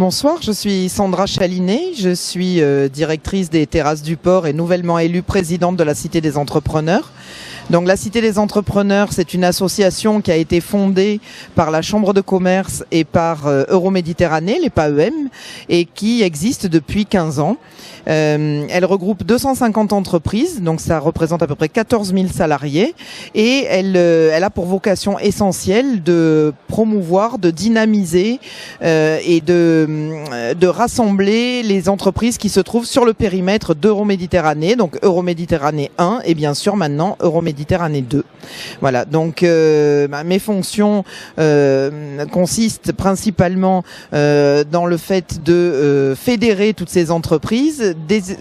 Bonsoir, je suis Sandra Chalinet, je suis directrice des Terrasses du Port et nouvellement élue présidente de la Cité des Entrepreneurs. Donc la Cité des Entrepreneurs, c'est une association qui a été fondée par la Chambre de commerce et par Euroméditerranée, les PAEM, et qui existe depuis 15 ans. Elle regroupe 250 entreprises, donc ça représente à peu près 14 000 salariés, et elle a pour vocation essentielle de promouvoir, de dynamiser et de rassembler les entreprises qui se trouvent sur le périmètre d'Euroméditerranée, donc Euroméditerranée 1 et bien sûr maintenant Euroméditerranée 2. Voilà, donc mes fonctions consistent principalement dans le fait de fédérer toutes ces entreprises,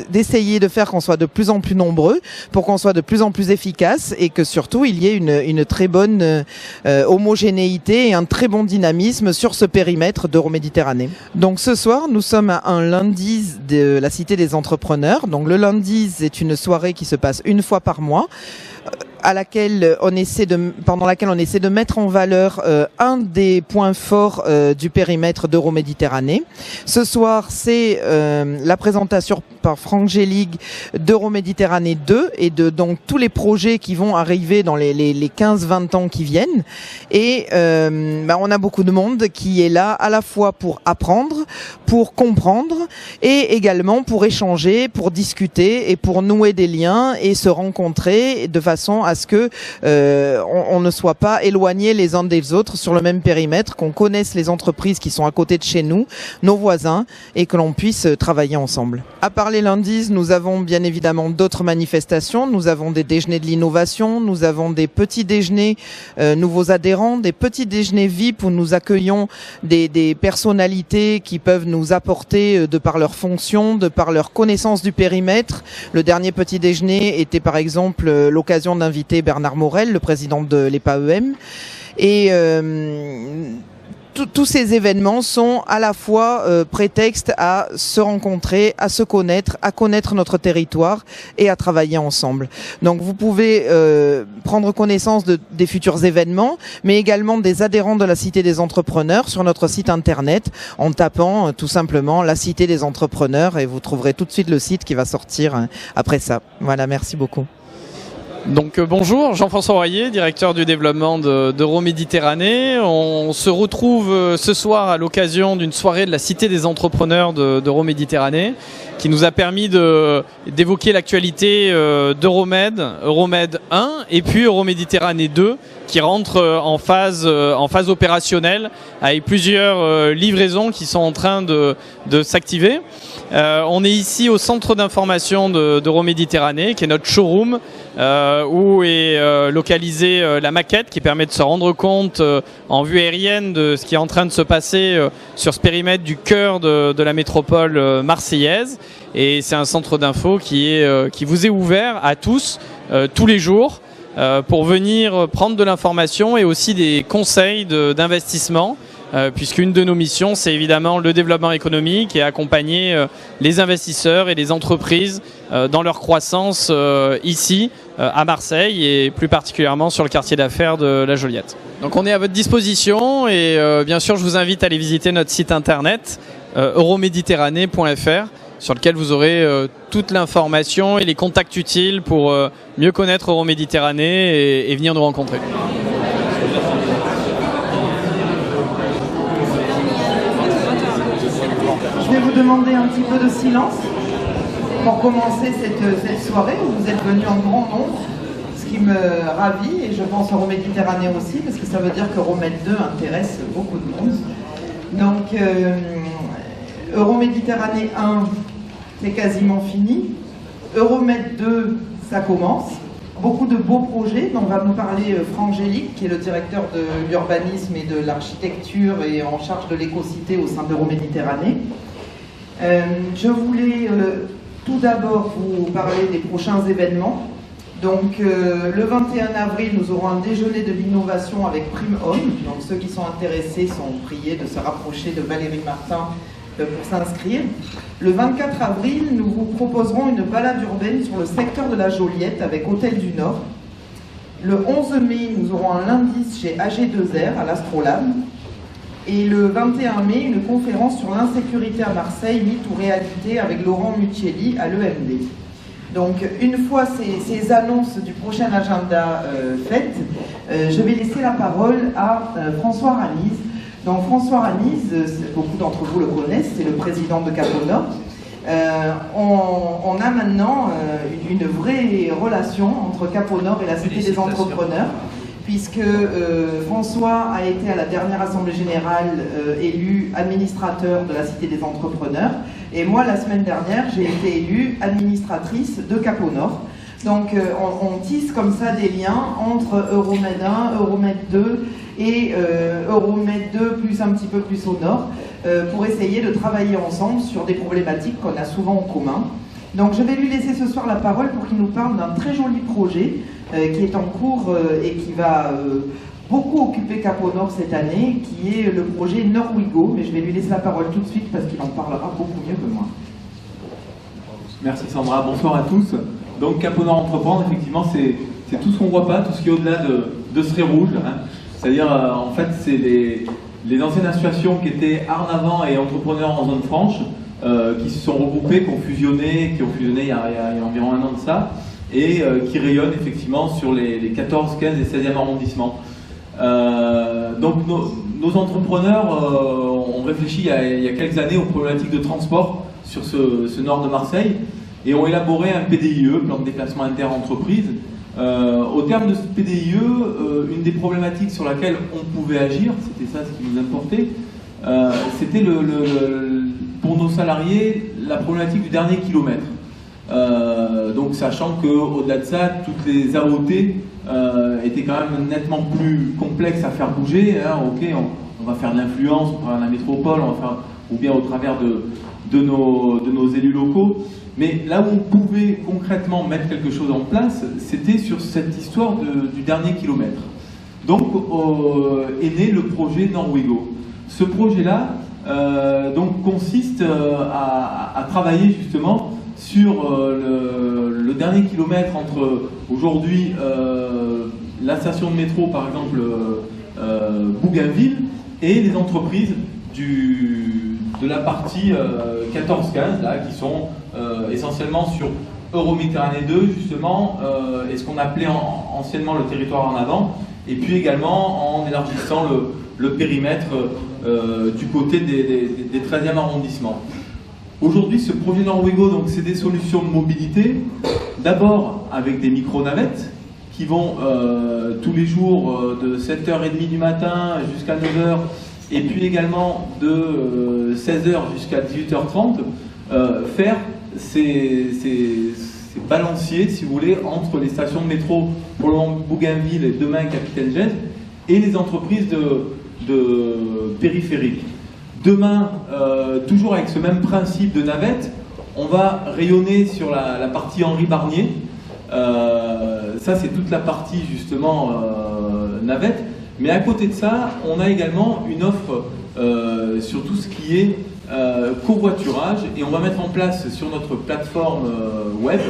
d'essayer de faire qu'on soit de plus en plus nombreux pour qu'on soit de plus en plus efficace et que surtout il y ait une très bonne homogénéité et un très bon dynamisme sur ce périmètre d'Euroméditerranée. Donc ce soir, nous sommes à un lundi de la Cité des Entrepreneurs. Donc le lundi, c'est une soirée qui se passe une fois par mois, pendant laquelle on essaie de mettre en valeur un des points forts du périmètre d'Euroméditerranée. Ce soir, c'est la présentation par Franck Gélig d'Euroméditerranée 2 et de donc tous les projets qui vont arriver dans les 15-20 ans qui viennent. Et on a beaucoup de monde qui est là à la fois pour apprendre, pour comprendre et également pour échanger, pour discuter et pour nouer des liens et se rencontrer de façon à ce que on ne soit pas éloignés les uns des autres sur le même périmètre, qu'on connaisse les entreprises qui sont à côté de chez nous, nos voisins, et que l'on puisse travailler ensemble. À part les lundis, nous avons bien évidemment d'autres manifestations. Nous avons des déjeuners de l'innovation, nous avons des petits déjeuners nouveaux adhérents, des petits déjeuners VIP où nous accueillons des personnalités qui peuvent nous apporter de par leur fonction, de par leur connaissance du périmètre. Le dernier petit déjeuner était par exemple l'occasion d'inviter Bernard Morel, le président de l'EPAEM. Et tous ces événements sont à la fois prétexte à se rencontrer, à se connaître, à connaître notre territoire et à travailler ensemble. Donc vous pouvez prendre connaissance des futurs événements, mais également des adhérents de la Cité des Entrepreneurs sur notre site internet en tapant tout simplement la Cité des Entrepreneurs et vous trouverez tout de suite le site qui va sortir après ça. Voilà, merci beaucoup. Donc bonjour, Jean-François Royer, directeur du développement d'Euroméditerranée. On se retrouve ce soir à l'occasion d'une soirée de la Cité des Entrepreneurs d'Euroméditerranée qui nous a permis d'évoquer l'actualité d'Euromed, Euromed 1 et puis Euroméditerranée 2 qui rentre en phase opérationnelle avec plusieurs livraisons qui sont en train de s'activer. On est ici au centre d'information d'Euroméditerranée qui est notre showroom où est localisée la maquette qui permet de se rendre compte en vue aérienne de ce qui est en train de se passer sur ce périmètre du cœur de la métropole marseillaise. Et c'est un centre d'info qui vous est ouvert à tous, tous les jours, pour venir prendre de l'information et aussi des conseils d'investissement. Puisqu'une de nos missions, c'est évidemment le développement économique et accompagner les investisseurs et les entreprises dans leur croissance ici, à Marseille, et plus particulièrement sur le quartier d'affaires de la Joliette. Donc on est à votre disposition et bien sûr, je vous invite à aller visiter notre site internet euroméditerranée.fr sur lequel vous aurez toute l'information et les contacts utiles pour mieux connaître Euroméditerranée et venir nous rencontrer. Je vais vous demander un petit peu de silence pour commencer cette soirée où vous êtes venus en grand nombre, ce qui me ravit, et je pense Euroméditerranée aussi, parce que ça veut dire qu'Euromed 2 intéresse beaucoup de monde. Donc, Euroméditerranée 1, c'est quasiment fini. Euromed 2, ça commence. Beaucoup de beaux projets dont va nous parler Franck Gélig, qui est le directeur de l'urbanisme et de l'architecture et en charge de l'écocité au sein d'Euroméditerranée. Je voulais tout d'abord vous parler des prochains événements. Donc le 21 avril, nous aurons un déjeuner de l'innovation avec Prime Home. Donc ceux qui sont intéressés sont priés de se rapprocher de Valérie Martin pour s'inscrire. Le 24 avril, nous vous proposerons une balade urbaine sur le secteur de la Joliette avec Hôtel du Nord. Le 11 mai, nous aurons un lundi chez AG2R à l'Astrolabe. Et le 21 mai, une conférence sur l'insécurité à Marseille, mythe ou réalité, avec Laurent Muccelli à l'EMD. Donc, une fois ces annonces du prochain agenda faites, je vais laisser la parole à François Ramiz. Donc, François Ramiz, beaucoup d'entre vous le connaissent, c'est le président de Caponor. On a maintenant une vraie relation entre Caponor et la Cité des Entrepreneurs, puisque François a été à la dernière Assemblée Générale élu administrateur de la Cité des Entrepreneurs, et moi la semaine dernière j'ai été élue administratrice de Caponor. Donc on tisse comme ça des liens entre Euromed 1, Euromed 2 et Euromed 2 plus un petit peu plus au nord, pour essayer de travailler ensemble sur des problématiques qu'on a souvent en commun. Donc je vais lui laisser ce soir la parole pour qu'il nous parle d'un très joli projet qui est en cours et qui va beaucoup occuper Caponor cette année, qui est le projet Norwigo, mais je vais lui laisser la parole tout de suite parce qu'il en parlera beaucoup mieux que moi. Merci Sandra, bonsoir à tous. Donc Caponor Entreprendre, effectivement, c'est tout ce qu'on ne voit pas, tout ce qui est au-delà de ce trait rouge. Hein. C'est-à-dire, en fait, c'est les anciennes associations qui étaient Arnavant et Entrepreneurs en zone franche, qui se sont regroupées, qui ont fusionné il y a environ un an de ça, et qui rayonnent effectivement sur les 14, 15 et 16e arrondissements. Donc nos entrepreneurs ont réfléchi il y a quelques années aux problématiques de transport sur ce nord de Marseille et ont élaboré un PDIE, plan de déplacement inter-entreprise. Au terme de ce PDIE, une des problématiques sur laquelle on pouvait agir, c'était ça ce qui nous importait, c'était pour nos salariés la problématique du dernier kilomètre. Donc sachant qu'au-delà de ça, toutes les AOT étaient quand même nettement plus complexes à faire bouger. Hein. Ok, on va faire de l'influence au travers de la métropole, ou bien au travers de nos élus locaux. Mais là où on pouvait concrètement mettre quelque chose en place, c'était sur cette histoire du dernier kilomètre. Donc est né le projet Norwigo. Ce projet-là donc consiste à travailler justement sur le dernier kilomètre entre aujourd'hui la station de métro par exemple Bougainville et les entreprises de la partie 14-15 là, qui sont essentiellement sur Euroméditerranée 2 justement et ce qu'on appelait anciennement le territoire en avant, et puis également en élargissant le périmètre du côté des 13e arrondissements. Aujourd'hui, ce projet Norwigo, donc, c'est des solutions de mobilité, d'abord avec des micro-navettes qui vont tous les jours de 7h30 du matin jusqu'à 9h, et puis également de 16h jusqu'à 18h30, faire ces balanciers, si vous voulez, entre les stations de métro, pour le moment Bougainville et demain Capitaine Gène, et les entreprises de périphériques. Demain, toujours avec ce même principe de navette, on va rayonner sur la partie Henri Barnier. Ça, c'est toute la partie justement navette. Mais à côté de ça, on a également une offre sur tout ce qui est covoiturage, et on va mettre en place sur notre plateforme web,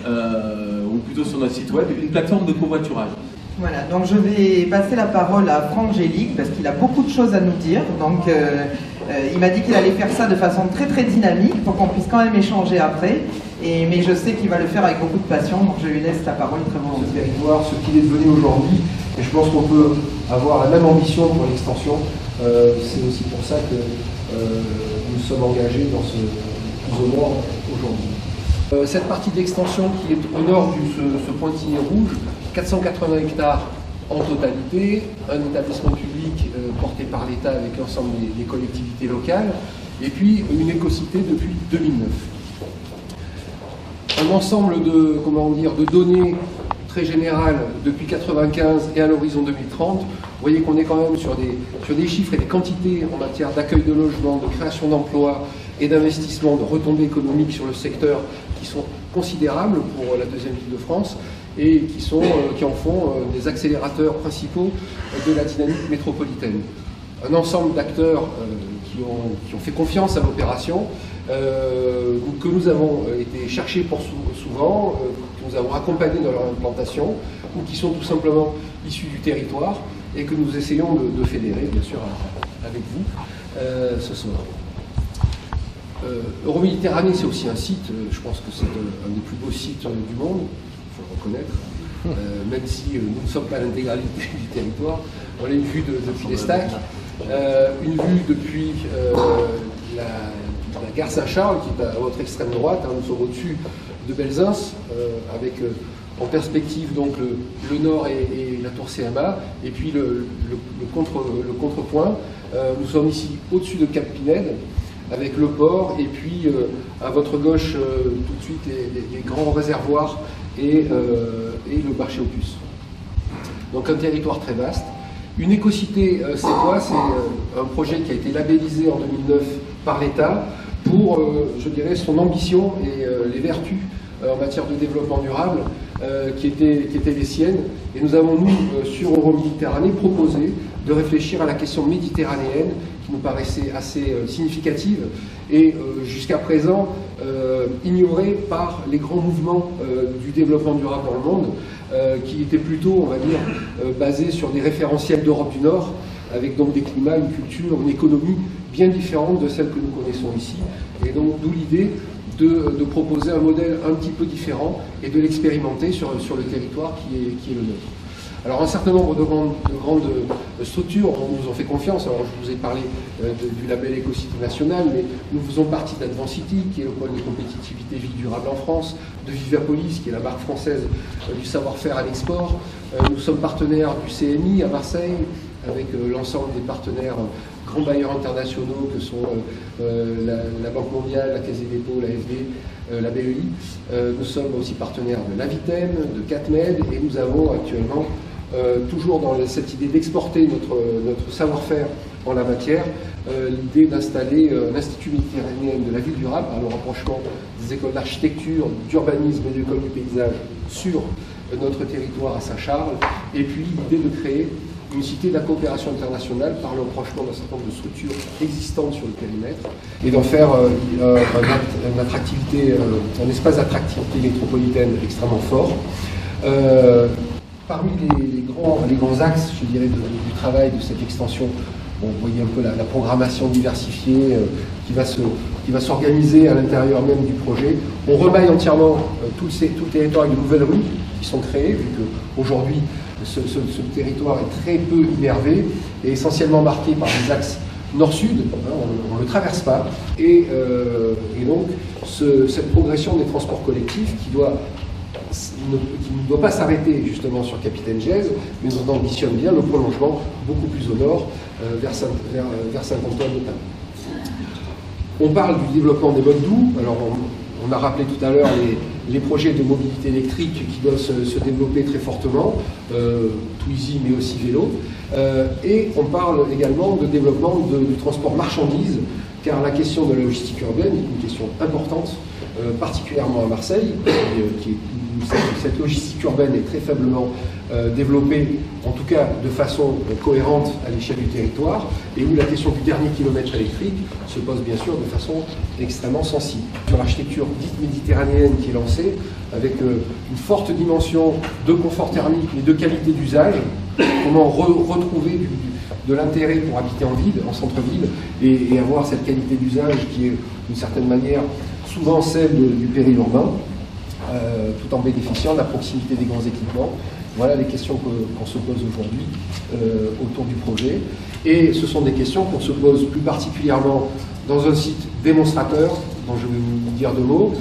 ou plutôt sur notre site web, une plateforme de covoiturage. Voilà, donc je vais passer la parole à Franck Gélic parce qu'il a beaucoup de choses à nous dire. Donc il m'a dit qu'il allait faire ça de façon très très dynamique pour qu'on puisse quand même échanger après. Mais je sais qu'il va le faire avec beaucoup de passion, donc je lui laisse la parole très volontiers. Voir ce qu'il est devenu aujourd'hui, et je pense qu'on peut avoir la même ambition pour l'extension. C'est aussi pour ça que nous sommes engagés dans ce plus au nord aujourd'hui. Cette partie de l'extension qui est au nord de ce pointillé rouge, 480 hectares en totalité, un établissement public porté par l'État avec l'ensemble des collectivités locales, et puis une écocité depuis 2009. Un ensemble de données très générales depuis 1995 et à l'horizon 2030. Vous voyez qu'on est quand même sur des chiffres et des quantités en matière d'accueil de logement, de création d'emplois et d'investissement, de retombées économiques sur le secteur qui sont considérables pour la deuxième ville de France et qui en font des accélérateurs principaux de la dynamique métropolitaine. Un ensemble d'acteurs qui ont fait confiance à l'opération, que nous avons été chercher pour souvent, que nous avons accompagnés dans leur implantation, ou qui sont tout simplement issus du territoire et que nous essayons de fédérer, bien sûr, à avec vous ce soir. Euroméditerranée, c'est aussi un site, je pense que c'est un des plus beaux sites du monde, il faut le reconnaître, même si nous ne sommes pas l'intégralité du territoire. On a une vue depuis les stacks, une vue depuis la gare Saint-Charles, qui est à votre extrême droite, hein, nous sommes au-dessus de Belzins, avec en perspective donc le nord et la tour CMA, et puis le contrepoint. Nous sommes ici au-dessus de Cap Pinède, avec le port, et puis à votre gauche tout de suite les grands réservoirs et le marché aux puces. Donc un territoire très vaste. Une écocité, c'est quoi? C'est un projet qui a été labellisé en 2009 par l'État pour, je dirais, son ambition et les vertus en matière de développement durable qui étaient les siennes. Et nous avons, nous, sur Euroméditerranée, proposé de réfléchir à la question méditerranéenne qui nous paraissait assez significative et jusqu'à présent ignorée par les grands mouvements du développement durable dans le monde, qui étaient plutôt, on va dire, basés sur des référentiels d'Europe du Nord, avec donc des climats, une culture, une économie bien différente de celle que nous connaissons ici. Et donc d'où l'idée de proposer un modèle un petit peu différent et de l'expérimenter sur le territoire qui est le nôtre. Alors un certain nombre de grandes structures nous ont fait confiance. Alors je vous ai parlé du label Écocité national, mais nous faisons partie d'Advancity, qui est le pôle de compétitivité vie durable en France, de Vivapolis, qui est la marque française du savoir-faire à l'export. Nous sommes partenaires du CMI à Marseille, avec l'ensemble des partenaires grands bailleurs internationaux que sont la Banque mondiale, la Caisse des dépôts, l'AFD, la BEI. Nous sommes aussi partenaires de l'Avitem, de CatMed, et nous avons actuellement, toujours dans cette idée d'exporter notre savoir-faire en la matière, l'idée d'installer l'Institut méditerranéen de la ville durable, à le rapprochement des écoles d'architecture, d'urbanisme et de l'école du paysage sur notre territoire à Saint-Charles, et puis l'idée de créer une cité de la coopération internationale par le rapprochement d'un certain nombre de structures existantes sur le périmètre et d'en faire un espace d'attractivité métropolitaine extrêmement fort. Parmi les grands axes, je dirais, du travail de cette extension, bon, vous voyez un peu la programmation diversifiée qui va s'organiser à l'intérieur même du projet. On remaille entièrement tout le territoire avec de nouvelles rues qui sont créées, vu qu'aujourd'hui, ce territoire est très peu innervé et essentiellement marqué par des axes nord-sud, hein, on ne le traverse pas, et donc cette progression des transports collectifs qui ne doit pas s'arrêter justement sur Capitaine Gèze, mais on ambitionne bien le prolongement beaucoup plus au nord, vers Saint-Antoine notamment. On parle du développement des modes doux. Alors on a rappelé tout à l'heure les projets de mobilité électrique qui doivent se développer très fortement, Twizy mais aussi vélo. Et on parle également de développement du transport marchandises, car la question de la logistique urbaine est une question importante, particulièrement à Marseille, cette logistique urbaine est très faiblement développée, en tout cas de façon cohérente à l'échelle du territoire, et où la question du dernier kilomètre électrique se pose bien sûr de façon extrêmement sensible. Sur l'architecture dite méditerranéenne qui est lancée, avec une forte dimension de confort thermique et de qualité d'usage, comment retrouver de l'intérêt pour habiter en ville, en centre-ville, et avoir cette qualité d'usage qui est d'une certaine manière souvent celle du périurbain, tout en bénéficiant de la proximité des grands équipements. Voilà les questions qu'on se pose aujourd'hui autour du projet. Et ce sont des questions qu'on se pose plus particulièrement dans un site démonstrateur, dont je vais vous dire deux mots,